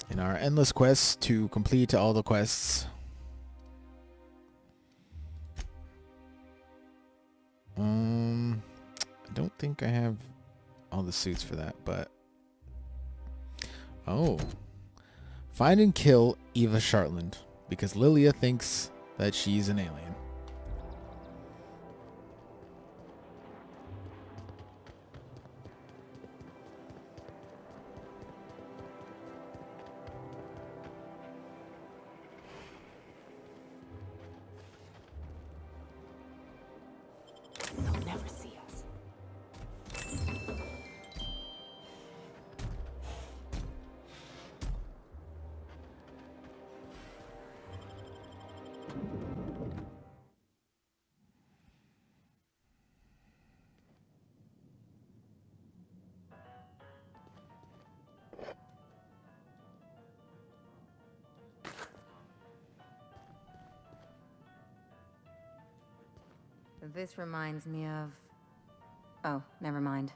in our endless quest to complete all the quests. I don't think I have all the suits for that, but oh, find and kill Eva Shartland because Lilia thinks that she's an alien. They'll never see us. This reminds me of... Oh, never mind.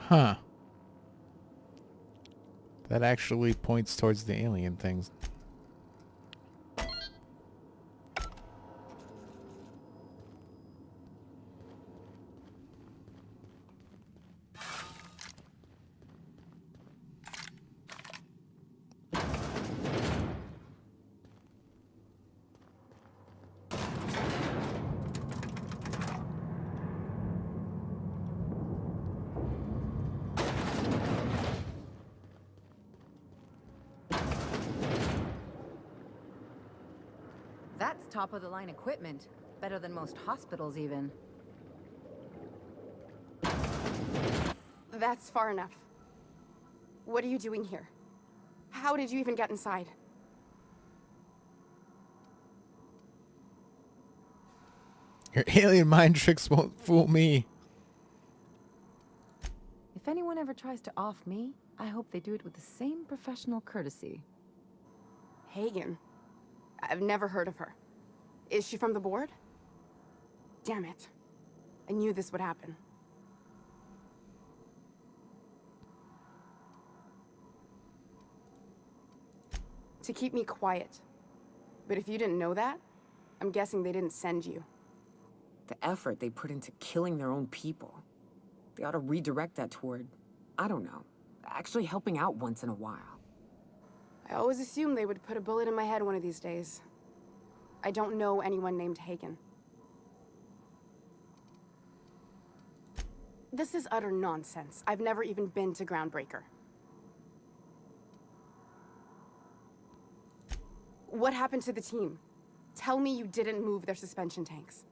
Huh. That actually points towards the alien things. That's top-of-the-line equipment. Better than most hospitals, even. That's far enough. What are you doing here? How did you even get inside? Your alien mind tricks won't fool me. If anyone ever tries to off me, I hope they do it with the same professional courtesy. Hagen? I've never heard of her. Is she from the board? Damn it. I knew this would happen. To keep me quiet. But if you didn't know that, I'm guessing they didn't send you. The effort they put into killing their own people. They ought to redirect that toward, I don't know, actually helping out once in a while. I always assumed they would put a bullet in my head one of these days. I don't know anyone named Hagen. This is utter nonsense. I've never even been to Groundbreaker. What happened to the team? Tell me you didn't move their suspension tanks.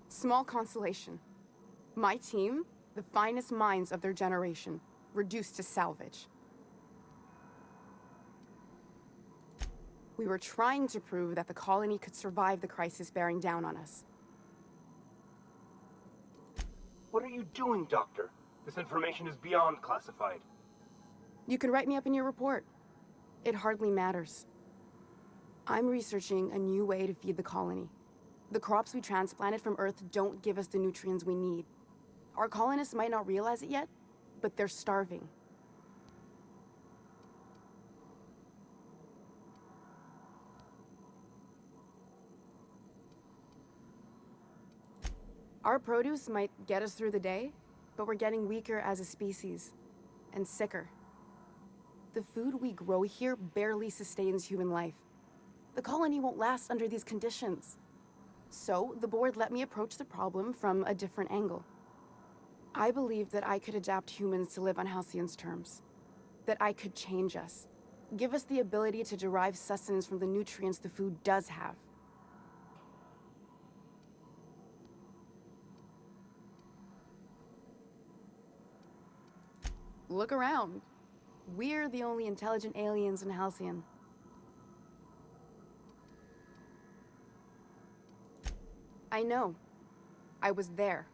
Small consolation. My team, the finest minds of their generation, reduced to salvage. We were trying to prove that the colony could survive the crisis bearing down on us. What are you doing, Doctor? This information is beyond classified. You can write me up in your report. It hardly matters. I'm researching a new way to feed the colony. The crops we transplanted from Earth don't give us the nutrients we need. Our colonists might not realize it yet, but they're starving. Our produce might get us through the day, but we're getting weaker as a species, and sicker. The food we grow here barely sustains human life. The colony won't last under these conditions. So, the board let me approach the problem from a different angle. I believed that I could adapt humans to live on Halcyon's terms. That I could change us. Give us the ability to derive sustenance from the nutrients the food does have. Look around. We're the only intelligent aliens in Halcyon. I know. I was there.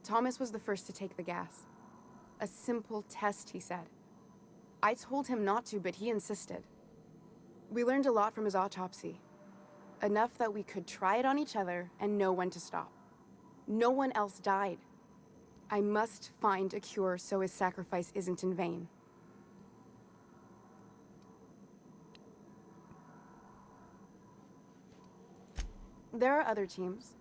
Thomas was the first to take the gas. A simple test, he said. I told him not to, but he insisted. We learned a lot from his autopsy. Enough that we could try it on each other and know when to stop. No one else died. I must find a cure so his sacrifice isn't in vain. There are other teams.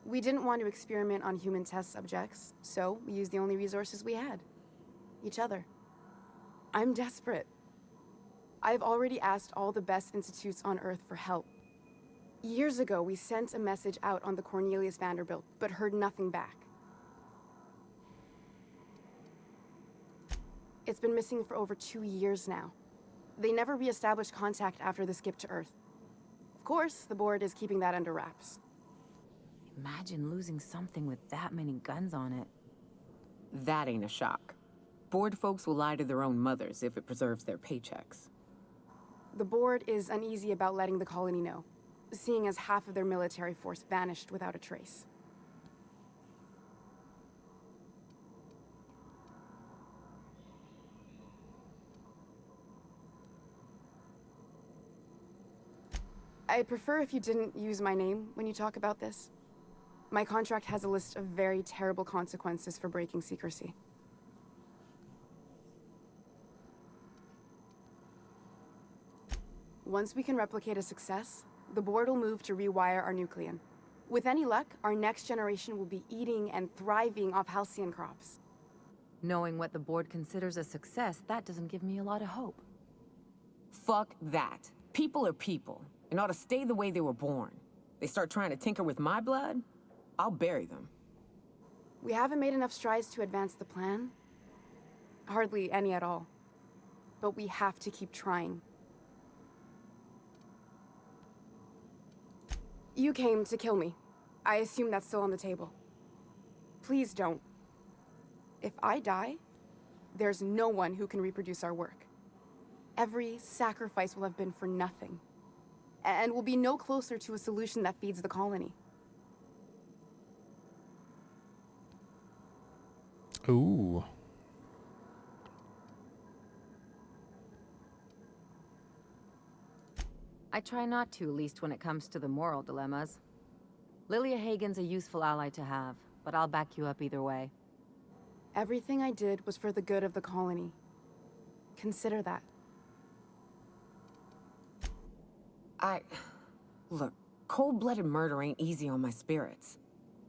We didn't want to experiment on human test subjects, so we used the only resources we had. Each other. I'm desperate. I've already asked all the best institutes on Earth for help. Years ago, we sent a message out on the Cornelius Vanderbilt, but heard nothing back. It's been missing for over 2 years now. They never re-established contact after the skip to Earth. Of course, the board is keeping that under wraps. Imagine losing something with that many guns on it. That ain't a shock. Board folks will lie to their own mothers if it preserves their paychecks. The board is uneasy about letting the colony know, seeing as half of their military force vanished without a trace. I'd prefer if you didn't use my name when you talk about this. My contract has a list of very terrible consequences for breaking secrecy. Once we can replicate a success, the board will move to rewire our nucleon. With any luck, our next generation will be eating and thriving off Halcyon crops. Knowing what the board considers a success, that doesn't give me a lot of hope. Fuck that. People are people, and ought to stay the way they were born. They start trying to tinker with my blood, I'll bury them. We haven't made enough strides to advance the plan. Hardly any at all. But we have to keep trying. You came to kill me. I assume that's still on the table. Please don't. If I die, there's no one who can reproduce our work. Every sacrifice will have been for nothing. And we'll be no closer to a solution that feeds the colony. Ooh. I try not to, at least when it comes to the moral dilemmas. Lilia Hagen's a useful ally to have, but I'll back you up either way. Everything I did was for the good of the colony. Consider that. Look, cold-blooded murder ain't easy on my spirits.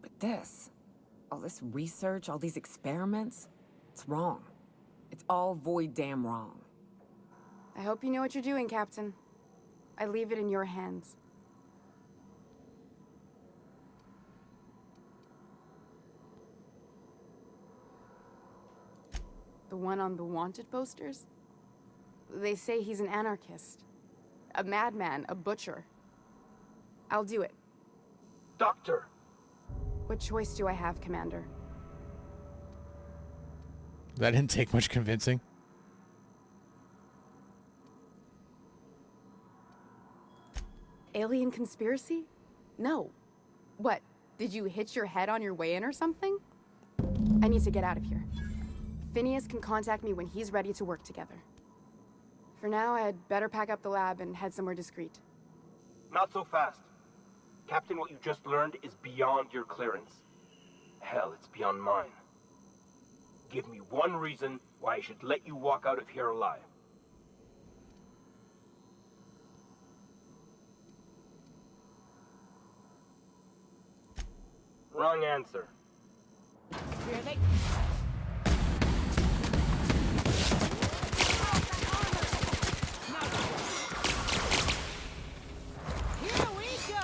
But this, all this research, all these experiments, it's wrong. It's all void damn wrong. I hope you know what you're doing, Captain. I leave it in your hands. The one on the wanted posters? They say he's an anarchist. A madman, a butcher. I'll do it. Doctor! What choice do I have, Commander? That didn't take much convincing. Alien conspiracy? No. What, did you hit your head on your way in or something? I need to get out of here. Phineas can contact me when he's ready to work together. For now, I'd better pack up the lab and head somewhere discreet. Not so fast. Captain, what you just learned is beyond your clearance. Hell, it's beyond mine. Give me one reason why I should let you walk out of here alive. Wrong answer. Here they... Here we go!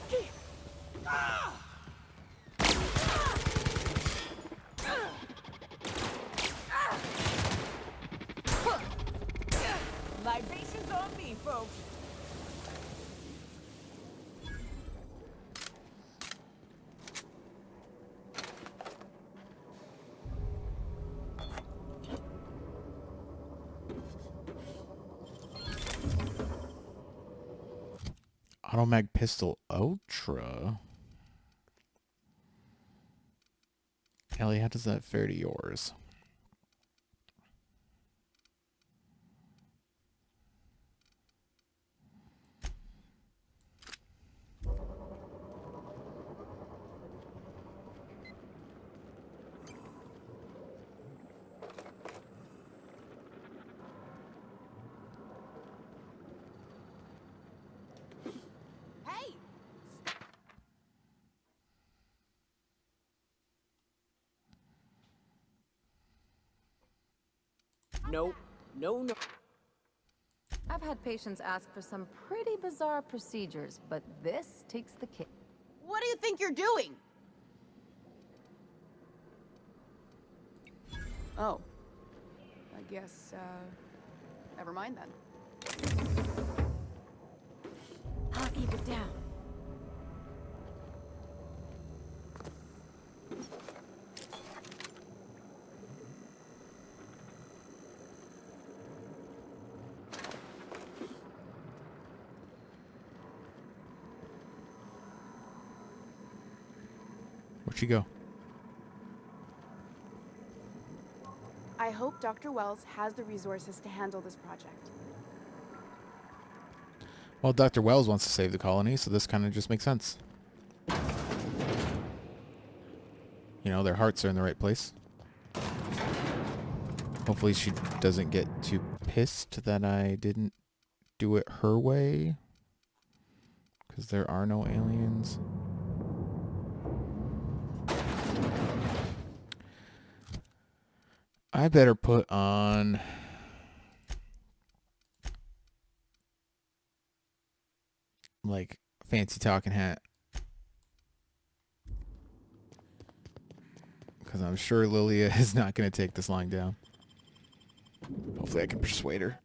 Get on! Libations on me, folks. Automag pistol ultra. Ellie, how does that fare to yours? Hey! Nope. No. I've had patients ask for some pretty bizarre procedures, but this takes the cake. What do you think you're doing? Oh. I guess, never mind then. I'll keep it down. Where'd she go? I hope Dr. Wells has the resources to handle this project. Well, Dr. Wells wants to save the colony, so this kind of just makes sense. You know, their hearts are in the right place. Hopefully she doesn't get too pissed that I didn't do it her way. Because there are no aliens. I better put on... like, fancy talking hat. Because I'm sure Lilia is not going to take this lying down. Hopefully I can persuade her.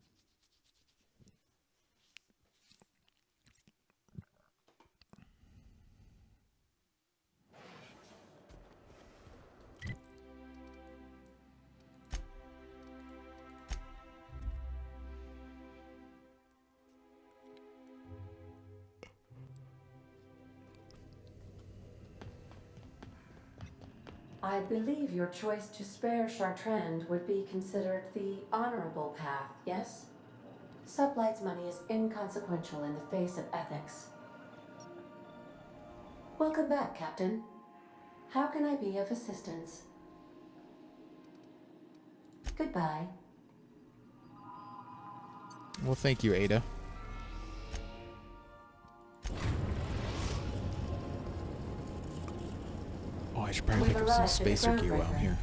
I believe your choice to spare Chartrand would be considered the honorable path, yes? Sublight's money is inconsequential in the face of ethics. Welcome back, Captain. How can I be of assistance? Goodbye. Well, thank you, Ada. I should probably We've pick up some arrived at the spacer gear while I'm groundbreaker. here.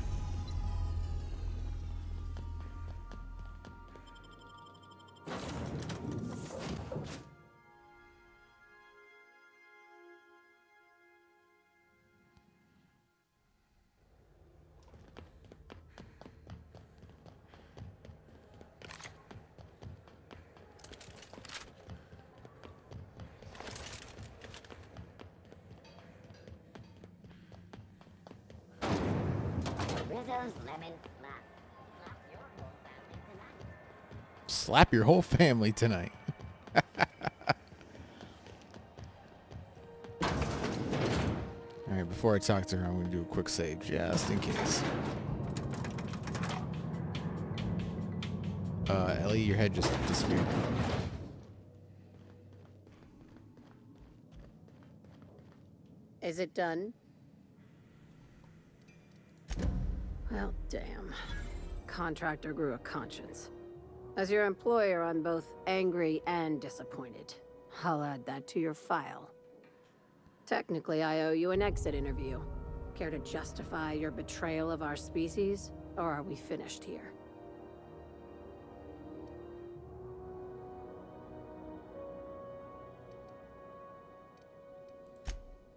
Rizzo's lemon slap. Slap your whole family tonight. Alright, before I talk to her, I'm going to do a quick save, just in case. Ellie, your head just disappeared. Is it done? Well, damn. Contractor grew a conscience. As your employer, I'm both angry and disappointed. I'll add that to your file. Technically, I owe you an exit interview. Care to justify your betrayal of our species, or are we finished here?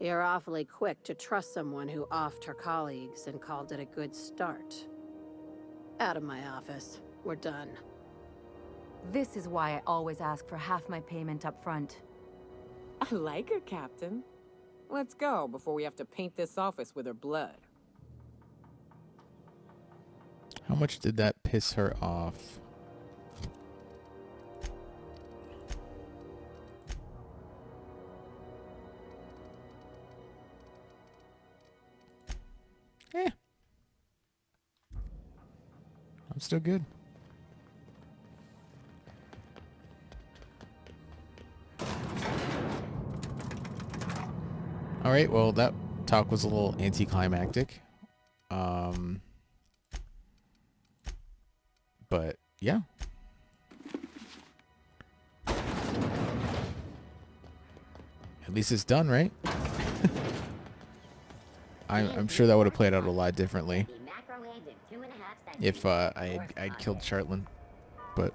You're awfully quick to trust someone who offed her colleagues and called it a good start. Out of my office. We're done. This is why I always ask for half my payment up front. I like her, Captain. Let's go before we have to paint this office with her blood. How much did that piss her off? Eh. I'm still good. All right, well, that talk was a little anticlimactic. But yeah. At least it's done, right? I'm sure that would have played out a lot differently if I'd killed Chartlin, but